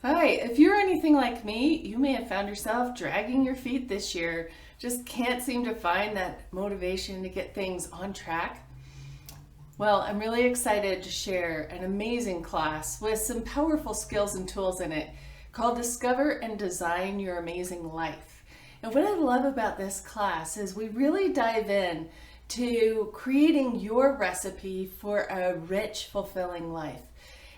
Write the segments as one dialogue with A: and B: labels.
A: Hi, if you're anything like me, you may have found yourself dragging your feet this year. Just can't seem to find that motivation to get things on track. Well, I'm really excited to share an amazing class with some powerful skills and tools in it called Discover and Design Your Amazing Life. And what I love about this class is we really dive in to creating your recipe for a rich, fulfilling life.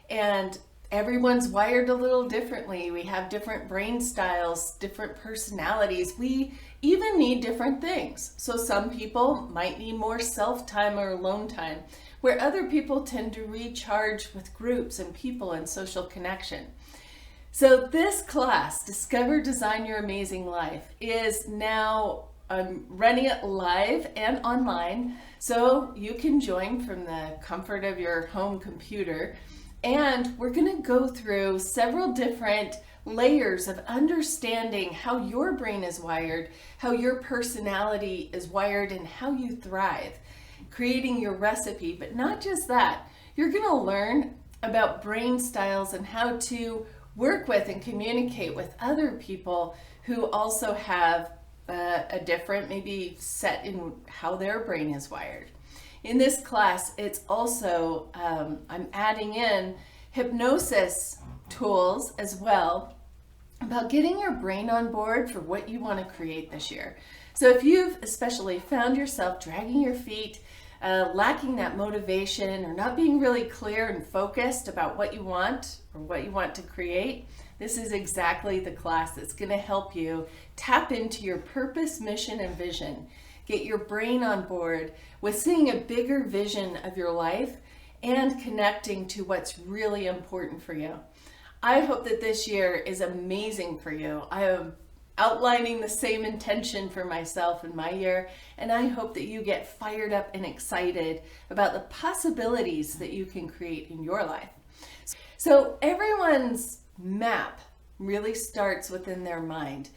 A: And everyone's wired a little differently. We have different brain styles, different personalities. We even need different things. So some people might need more self-time or alone time, where other people tend to recharge with groups and people and social connection. So this class, Discover, Design Your Amazing Life, is now running it live and online, so you can join from the comfort of your home computer. And we're going to go through several different layers of understanding how your brain is wired, how your personality is wired, and how you thrive, creating your recipe. But not just that, you're going to learn about brain styles and how to work with and communicate with other people who also have a different, maybe set in how their brain is wired. In this class, it's also, I'm adding in hypnosis tools as well about getting your brain on board for what you want to create this year. So if you've especially found yourself dragging your feet, lacking that motivation, or not being really clear and focused about what you want or what you want to create, this is exactly the class that's going to help you tap into your purpose, mission, and vision. Get your brain on board with seeing a bigger vision of your life and connecting to what's really important for you. I hope that this year is amazing for you. I am outlining the same intention for myself in my year, and I hope that you get fired up and excited about the possibilities that you can create in your life. So everyone's map really starts within their mind.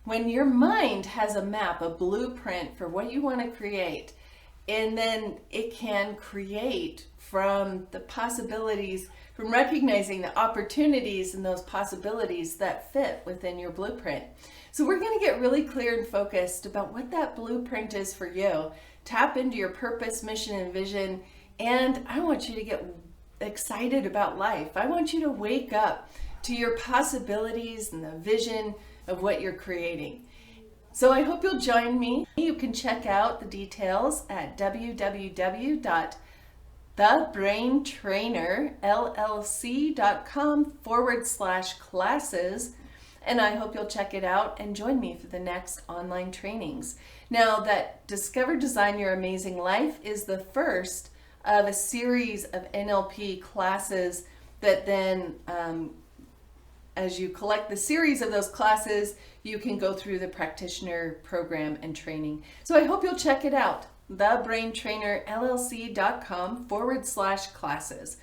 A: When your mind has a map, a blueprint for what you want to create, and then it can create from the possibilities, from recognizing the opportunities and those possibilities that fit within your blueprint. So we're going to get really clear and focused about what that blueprint is for you. Tap into your purpose, mission, and vision, and I want you to get excited about life. I want you to wake up to your possibilities and the vision of what you're creating. So I hope you'll join me. You can check out the details at www.thebraintrainerllc.com/classes. And I hope you'll check it out and join me for the next online trainings. Now, that Discover, Design Your Amazing Life is the first of a series of NLP classes that then as you collect the series of those classes, you can go through the practitioner program and training. So I hope you'll check it out, thebraintrainerllc.com/classes.